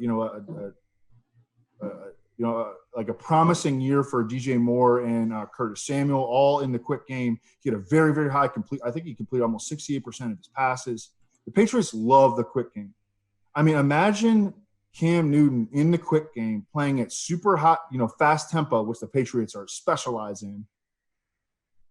a promising year for DJ Moore and Curtis Samuel, all in the quick game. He had a very, very high complete. I think he completed almost 68% of his passes. The Patriots love the quick game. I mean, imagine Cam Newton in the quick game playing at super hot, fast tempo, which the Patriots are specialized in.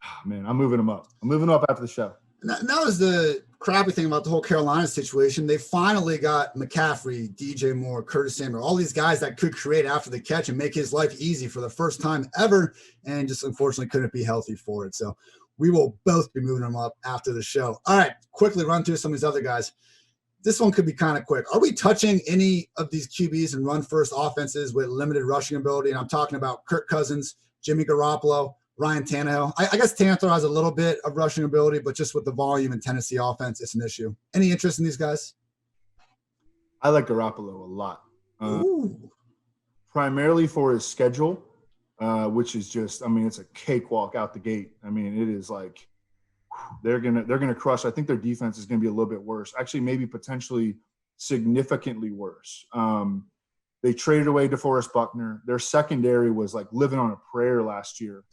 Oh, man, I'm moving him up. I'm moving him up after the show. That was the crappy thing about the whole Carolina situation. They finally got McCaffrey, DJ Moore, Curtis Samuel, all these guys that could create after the catch and make his life easy for the first time ever, and just unfortunately couldn't be healthy for it. So we will both be moving them up after the show. All right, quickly run through some of these other guys. This one could be kind of quick. Are we touching any of these QBs and run-first offenses with limited rushing ability? And I'm talking about Kirk Cousins, Jimmy Garoppolo, Ryan Tannehill. I guess Tannehill has a little bit of rushing ability, but just with the volume in Tennessee offense, it's an issue. Any interest in these guys? I like Garoppolo a lot. Primarily for his schedule. Which is just, I mean, it's a cakewalk out the gate. I mean, it is like they're gonna crush. I think their defense is gonna be a little bit worse. Actually, maybe potentially significantly worse. They traded away DeForest Buckner. Their secondary was like living on a prayer last year,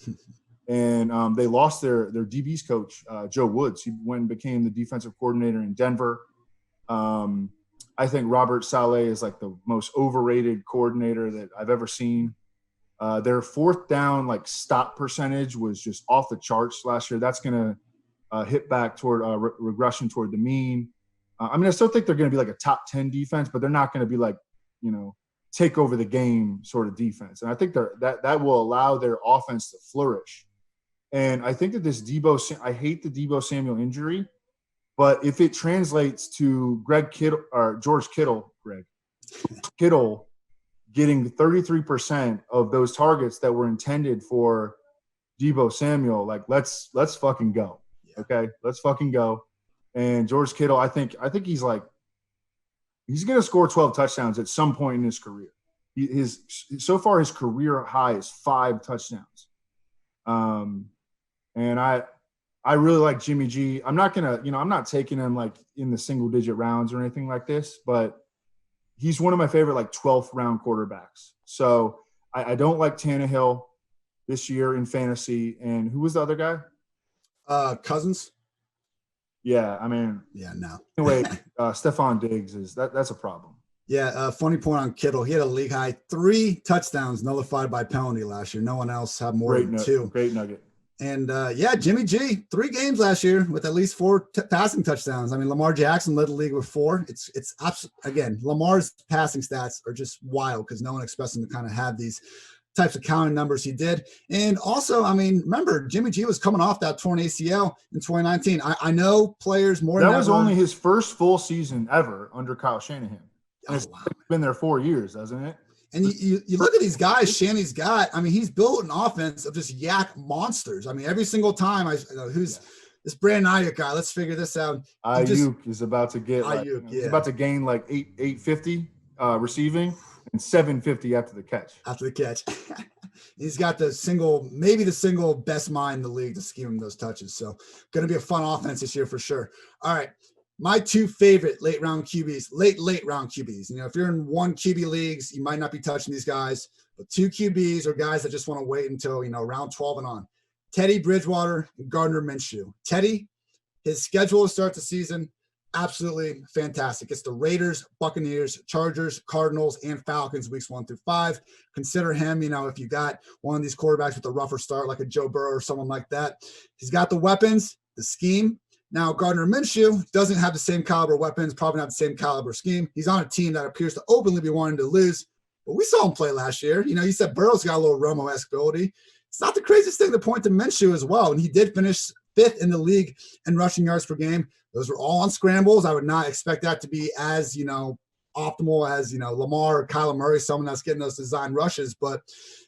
and they lost their DB's coach, Joe Woods. He went and became the defensive coordinator in Denver. I think Robert Saleh is like the most overrated coordinator that I've ever seen. Their fourth down, stop percentage was just off the charts last year. That's going to hit back toward regression toward the mean. I still think they're going to be like a top 10 defense, but they're not going to be take over the game sort of defense. And I think that will allow their offense to flourish. And I think that I hate the Deebo Samuel injury, but if it translates to George Kittle getting 33% of those targets that were intended for Deebo Samuel, like let's fucking go. Okay, let's fucking go. And George Kittle, I think he's going to score 12 touchdowns at some point in his career. So far his career high is 5 touchdowns. And I really like Jimmy G. I'm not taking him like in the single digit rounds or anything like this, but he's one of my favorite like 12th round quarterbacks. So I don't like Tannehill this year in fantasy. And who was the other guy? Cousins. Yeah, I mean. Yeah, no. Anyway, Stephon Diggs that's a problem. Yeah, funny point on Kittle. He had a league high 3 touchdowns nullified by penalty last year. No one else had more than 2. Great nugget. And, Jimmy G, 3 games last year with at least 4 passing touchdowns. I mean, Lamar Jackson led the league with 4. It's again, Lamar's passing stats are just wild because no one expects him to kind of have these types of counting numbers he did. And also, I mean, remember, Jimmy G was coming off that torn ACL in 2019. I know players more than that was only his first full season ever under Kyle Shanahan. And it's been there 4 years, hasn't it? And you look at these guys Shanny's got. I mean, he's built an offense of just yak monsters. I mean, every single time who's this Brandon Ayuk guy? Let's figure this out. Ayuk is about to get he's about to gain like 850 receiving and 750 after the catch. He's got maybe the single best mind in the league to scheme those touches. So going to be a fun offense this year for sure. All right. My 2 favorite late round QBs. You know, if you're in 1 QB leagues, you might not be touching these guys, but 2 QBs are guys that just want to wait until, round 12 and on. Teddy Bridgewater and Gardner Minshew. Teddy, his schedule to start the season, absolutely fantastic. It's the Raiders, Buccaneers, Chargers, Cardinals, and Falcons weeks 1 through 5. Consider him, if you got one of these quarterbacks with a rougher start like a Joe Burrow or someone like that. He's got the weapons, the scheme. Now, Gardner Minshew doesn't have the same caliber weapons, probably not the same caliber scheme. He's on a team that appears to openly be wanting to lose, but we saw him play last year. You said Burrow's got a little Romo-esque ability. It's not the craziest thing to point to Minshew as well, and he did finish 5th in the league in rushing yards per game. Those were all on scrambles. I would not expect that to be as, optimal as, Lamar or Kyler Murray, someone that's getting those design rushes. But,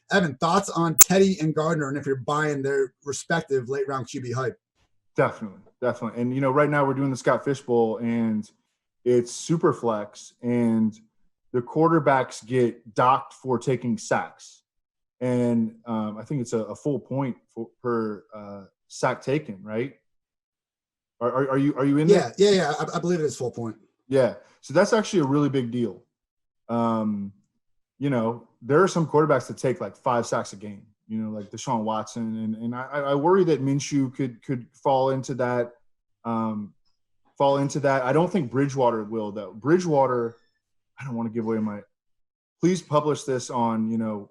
Evan, thoughts on Teddy and Gardner and if you're buying their respective late-round QB hype? Definitely. And, right now we're doing the Scott Fish Bowl, and it's super flex, and the quarterbacks get docked for taking sacks. And I think it's a full point per sack taken, right? Are you in there? Yeah. I believe it is full point. Yeah. So that's actually a really big deal. There are some quarterbacks that take like 5 sacks a game. Like Deshaun Watson, and I worry that Minshew could fall into that. I don't think Bridgewater will, though. Bridgewater, I don't want to give away please publish this on,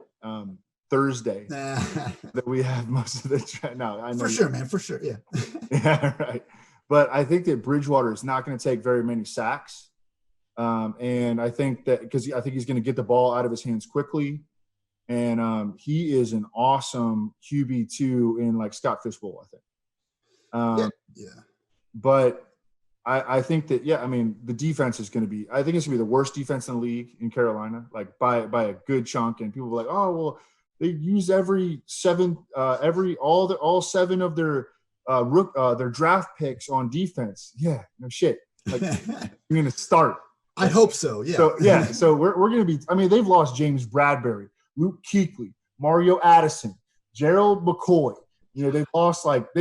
Thursday that we have most of the no, I know for sure, man, for sure. Yeah. Yeah, right. But I think that Bridgewater is not going to take very many sacks. And I think that because I think he's going to get the ball out of his hands quickly. And he is an awesome QB2 in like Scott Fish Bowl, I think. Yeah. But I think that, the defense is going to be – I think it's going to be the worst defense in the league in Carolina, like by a good chunk. And people are like, oh, well, they use all 7 of their draft picks on defense. Yeah, no shit. Like, you're going to start. I hope so, yeah. So we're going to be – they've lost James Bradbury, Luke Kuechly, Mario Addison, Gerald McCoy. They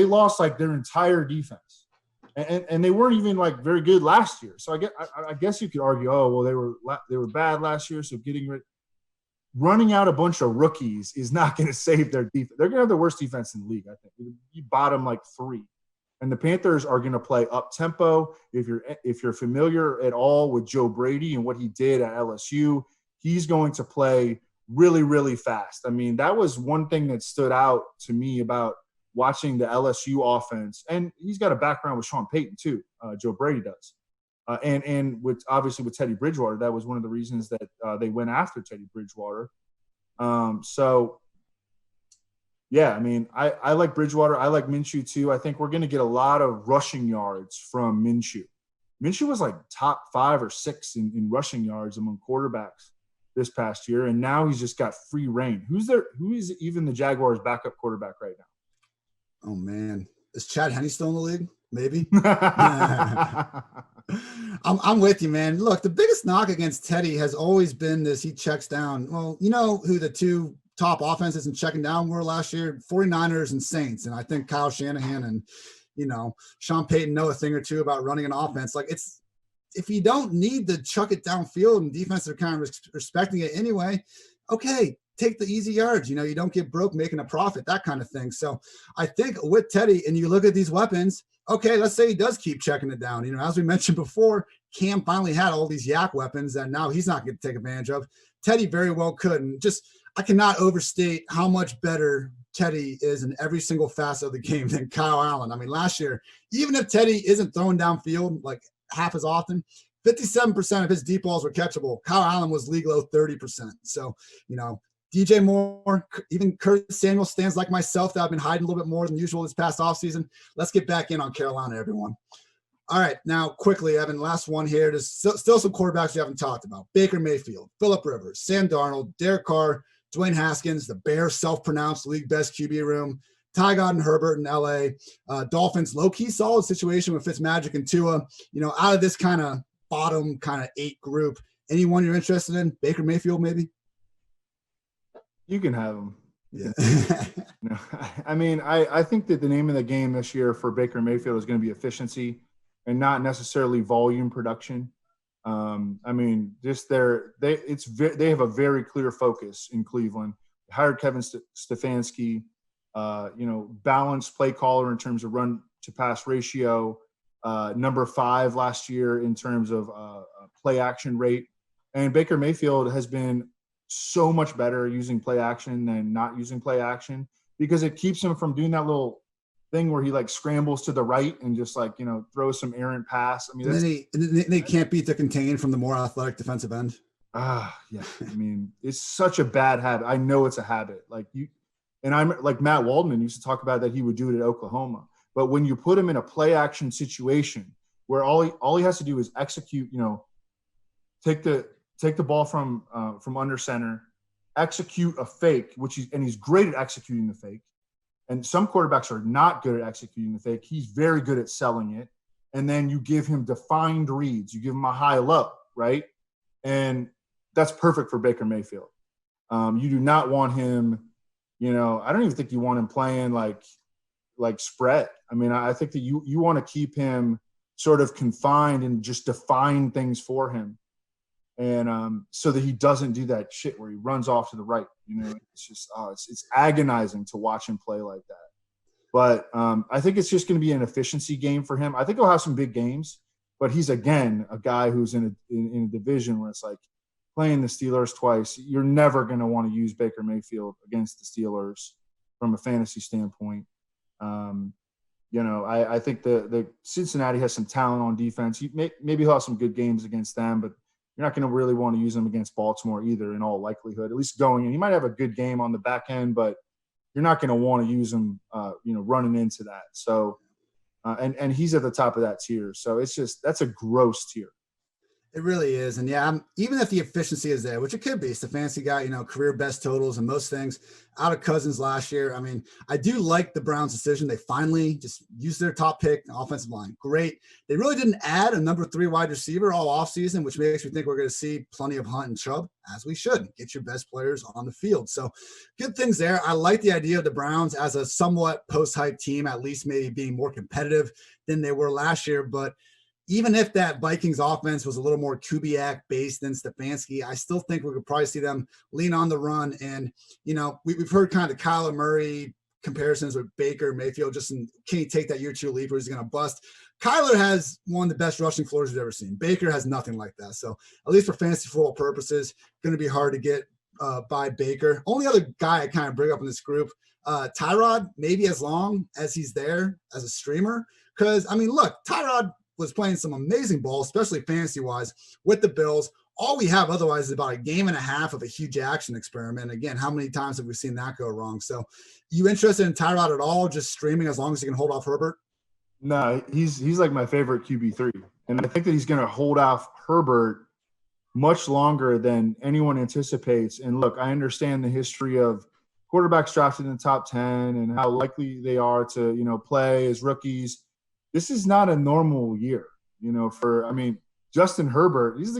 lost their entire defense, and they weren't even like very good last year. So I guess you could argue, oh well, they were bad last year. So running out a bunch of rookies is not going to save their defense. They're going to have the worst defense in the league, I think. You bottom like 3, and the Panthers are going to play up tempo. If you're familiar at all with Joe Brady and what he did at LSU, he's going to play really, really fast. That was one thing that stood out to me about watching the LSU offense. And he's got a background with Sean Payton too. Joe Brady does. And with obviously with Teddy Bridgewater, that was one of the reasons that they went after Teddy Bridgewater. So, yeah, I mean, I like Bridgewater. I like Minshew too. I think we're going to get a lot of rushing yards from Minshew. Minshew was like top 5 or 6 in rushing yards among quarterbacks this past year, and now he's just got free reign. Who is even the Jaguars' backup quarterback right now? Oh man, is Chad Henne still in the league? Maybe. I'm with you, man. Look, the biggest knock against Teddy has always been this: he checks down. Well, you know who the 2 top offenses in checking down were last year? 49ers and Saints, and I think Kyle Shanahan and Sean Payton know a thing or two about running an offense. Like, it's, if you don't need to chuck it downfield and defenses are kind of respecting it anyway, okay, take the easy yards. You don't get broke making a profit, that kind of thing. So I think with Teddy, and you look at these weapons, okay, let's say he does keep checking it down. As we mentioned before, Cam finally had all these yak weapons that now he's not going to take advantage of. Teddy very well could. And I cannot overstate how much better Teddy is in every single facet of the game than Kyle Allen. I mean, last year, even if Teddy isn't throwing downfield like half as often, 57% of his deep balls were catchable. Kyle Allen was league low 30%. So, DJ Moore, even Curtis Samuel stands like myself that I've been hiding a little bit more than usual this past offseason. Let's get back in on Carolina, everyone. All right, now quickly, Evan, last one here. There's still some quarterbacks we haven't talked about. Baker Mayfield, Phillip Rivers, Sam Darnold, Derek Carr, Dwayne Haskins, the Bears self-pronounced league best QB room, Ty God and Herbert in LA, Dolphins, low-key solid situation with Fitzmagic and Tua. Out of this kind of bottom kind of 8 group, anyone you're interested in? Baker Mayfield, maybe? You can have him. Yeah. No, I mean, I think that the name of the game this year for Baker Mayfield is going to be efficiency and not necessarily volume production. I mean, just they have a very clear focus in Cleveland. They hired Kevin Stefanski, balanced play caller in terms of run to pass ratio, number 5 last year in terms of play action rate. And Baker Mayfield has been so much better using play action than not using play action, because it keeps him from doing that little thing where he like scrambles to the right and just like, throws some errant pass. I mean, and then they can't beat the contain from the more athletic defensive end. Yeah. I mean, it's such a bad habit. I know it's a habit. And I'm like Matt Waldman used to talk about that he would do it at Oklahoma. But when you put him in a play action situation where all he has to do is execute, take the ball from under center, execute a fake, and he's great at executing the fake. And some quarterbacks are not good at executing the fake. He's very good at selling it. And then you give him defined reads. You give him a high-low, right? And that's perfect for Baker Mayfield. You do not want him, I don't even think you want him playing like spread. I mean, I think that you want to keep him sort of confined and just define things for him. And so that he doesn't do that shit where he runs off to the right. It's just it's agonizing to watch him play like that. But I think it's just going to be an efficiency game for him. I think he'll have some big games, but he's again a guy who's in a division where it's like playing the Steelers twice. You're never going to want to use Baker Mayfield against the Steelers from a fantasy standpoint. I think the Cincinnati has some talent on defense. Maybe he'll have some good games against them, but you're not going to really want to use him against Baltimore either, in all likelihood, at least going in. He might have a good game on the back end, but you're not going to want to use him, running into that. So, and he's at the top of that tier. So that's a gross tier. It really is. And yeah, even if the efficiency is there, which it could be, Stefanski got, career best totals and most things out of Cousins last year. I mean, I do like the Browns' decision. They finally just used their top pick, offensive line. Great. They really didn't add a number 3 wide receiver all offseason, which makes me think we're going to see plenty of Hunt and Chubb, as we should. Get your best players on the field. So good things there. I like the idea of the Browns as a somewhat post-hype team, at least maybe being more competitive than they were last year. But even if that Vikings offense was a little more Kubiak-based than Stefanski, I still think we could probably see them lean on the run. And, we've heard kind of the Kyler Murray comparisons with Baker Mayfield, can he take that year 2 leap where he's going to bust? Kyler has one of the best rushing floors we've ever seen. Baker has nothing like that. So at least for fantasy football purposes, going to be hard to get by Baker. Only other guy I kind of bring up in this group, Tyrod, maybe as long as he's there as a streamer. Because, I mean, look, Tyrod was playing some amazing ball, especially fantasy-wise, with the Bills. All we have otherwise is about a game and a half of a huge action experiment. Again, how many times have we seen that go wrong? So you interested in Tyrod at all, just streaming as long as he can hold off Herbert? No, he's like my favorite QB3. And I think that he's going to hold off Herbert much longer than anyone anticipates. And look, I understand the history of quarterbacks drafted in the top 10 and how likely they are to, play as rookies. This is not a normal year, Justin Herbert, he's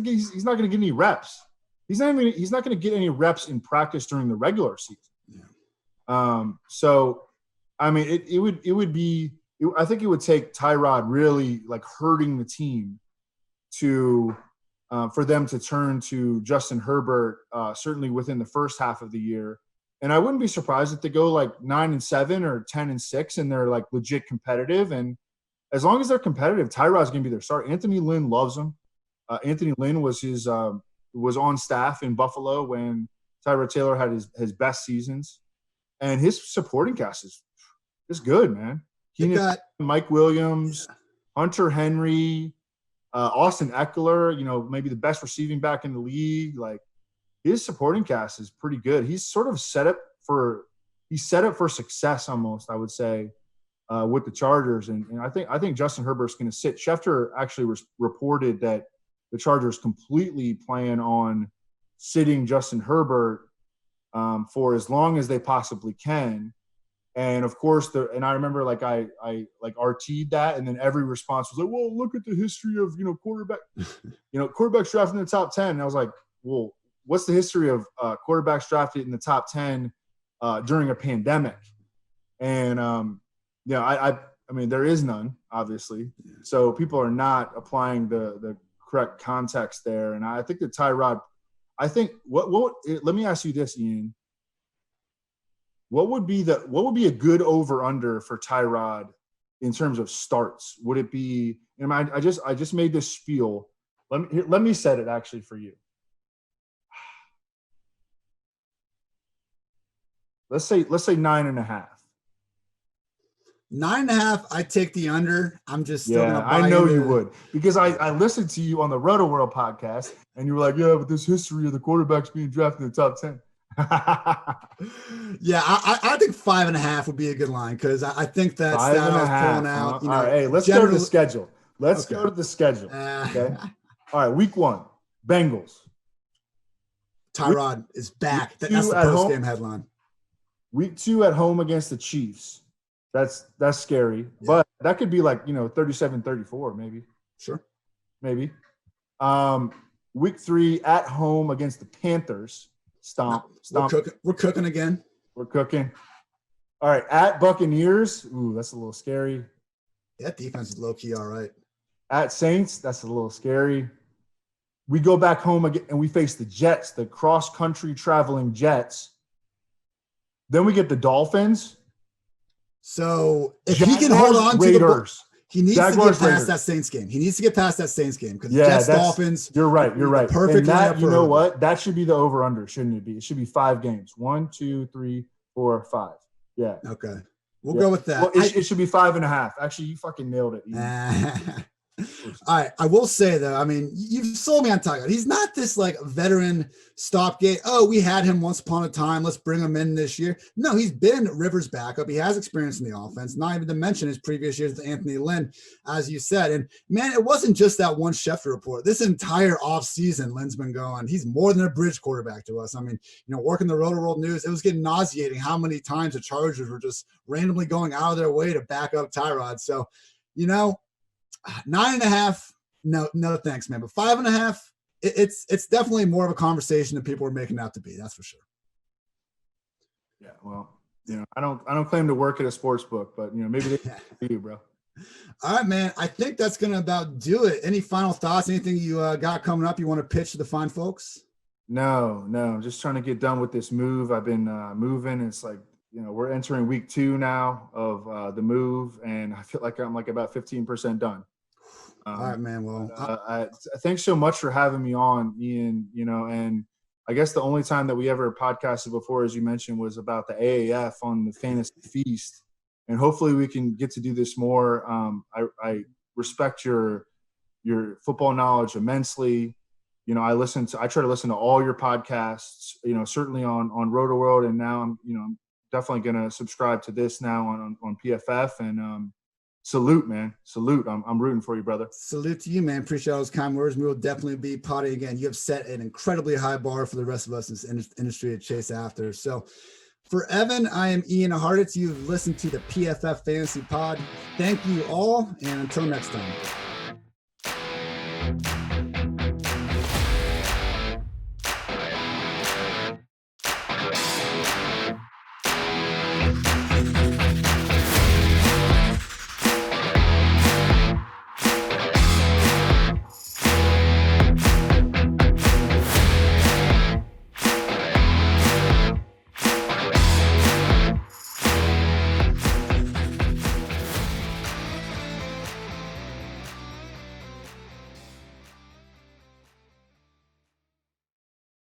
not going to get any reps. He's not going to get any reps in practice during the regular season. Yeah. I think it would take Tyrod really like hurting the team for them to turn to Justin Herbert, certainly within the first half of the year. And I wouldn't be surprised if they go like 9-7 or 10-6 and they're like legit competitive. And as long as they're competitive, Tyrod's going to be their starter. Anthony Lynn loves him. Anthony Lynn was was on staff in Buffalo when Tyrod Taylor had his best seasons, and his supporting cast is good, man. Mike Williams, Hunter Henry, Austin Eckler. Maybe the best receiving back in the league. Like his supporting cast is pretty good. He's sort of set up for success almost, I would say, with the Chargers. And I think Justin Herbert's going to sit. Schefter actually reported that the Chargers completely plan on sitting Justin Herbert for as long as they possibly can. And of course, and I remember like I RT'd that, and then every response was like, "Well, look at the history of quarterbacks drafted in the top 10." And I was like, "Well, what's the history of quarterbacks drafted in the top 10 during a pandemic?" And I mean, there is none, obviously. So people are not applying the correct context there. And I think that Tyrod, let me ask you this, Ian. What would be a good over-under for Tyrod in terms of starts? Would it be, I just made this spiel. Let me set it actually for you. Let's say 9.5. 9.5, I take the under. I'm just still gonna buy I know you would, because I listened to you on the Roto World podcast, and you were like, "Yeah, but this history of the quarterbacks being drafted in the top 10." Yeah, I think 5.5 would be a good line, because I think that stat I was pulling out. All right, hey, let's go to the schedule. Go to the schedule. Okay. All right, week 1, Bengals. Tyrod is back. That's the post-game headline. Week 2 at home against the Chiefs. That's scary, but that could be like 37-34 maybe. Sure, maybe. Week 3 at home against the Panthers. Stomp. We're cooking again. We're cooking. All right, at Buccaneers. Ooh, that's a little scary. That defense is low key all right. At Saints, that's a little scary. We go back home again and we face the Jets, the cross-country traveling Jets. Then we get the Dolphins. So if he can hold on to Raiders. He needs to get past that Saints game. He needs to get past that Saints game, because Jets, Dolphins. You're right. Perfect. That, you know what? That should be the over/under, shouldn't it be? It should be 5 games. 1, 2, 3, 4, 5. Yeah. Okay. We'll go with that. Well, it should be 5.5. Actually, you fucking nailed it. All right. I will say, though, I mean, you've sold me on Tyrod. He's not this like veteran stopgate. Oh, we had him once upon a time. Let's bring him in this year. No, he's been Rivers' backup. He has experience in the offense, not even to mention his previous years with Anthony Lynn, as you said. And man, it wasn't just that one Schefter report. This entire offseason, Lynn's been going, he's more than a bridge quarterback to us. I mean, working the Roto World News, it was getting nauseating how many times the Chargers were just randomly going out of their way to back up Tyrod. So, 9.5, no thanks, man. But 5.5, it's definitely more of a conversation than people are making out to be. That's for sure. Yeah, well, I don't claim to work at a sports book, but maybe they do, bro. All right, man. I think that's gonna about do it. Any final thoughts? Anything you got coming up you want to pitch to the fine folks? No. I'm just trying to get done with this move. I've been moving. It's like we're entering week 2 now of the move, and I feel like I'm like about 15% done. All right, man. Well, thanks so much for having me on, Ian. And I guess the only time that we ever podcasted before, as you mentioned, was about the AAF on the Fantasy Feast, and hopefully we can get to do this more. I respect your football knowledge immensely. You know, I try to listen to all your podcasts, you know, certainly on Roto World. And now I'm definitely going to subscribe to this now on PFF, and salute, man. Salute. I'm rooting for you, brother. Salute to you, man. Appreciate all those kind words. We will definitely be potting again. You have set an incredibly high bar for the rest of us in this industry to chase after. So for Evan, I am Ian Hartitz. You've listened to the PFF Fantasy Pod. Thank you all, and until next time.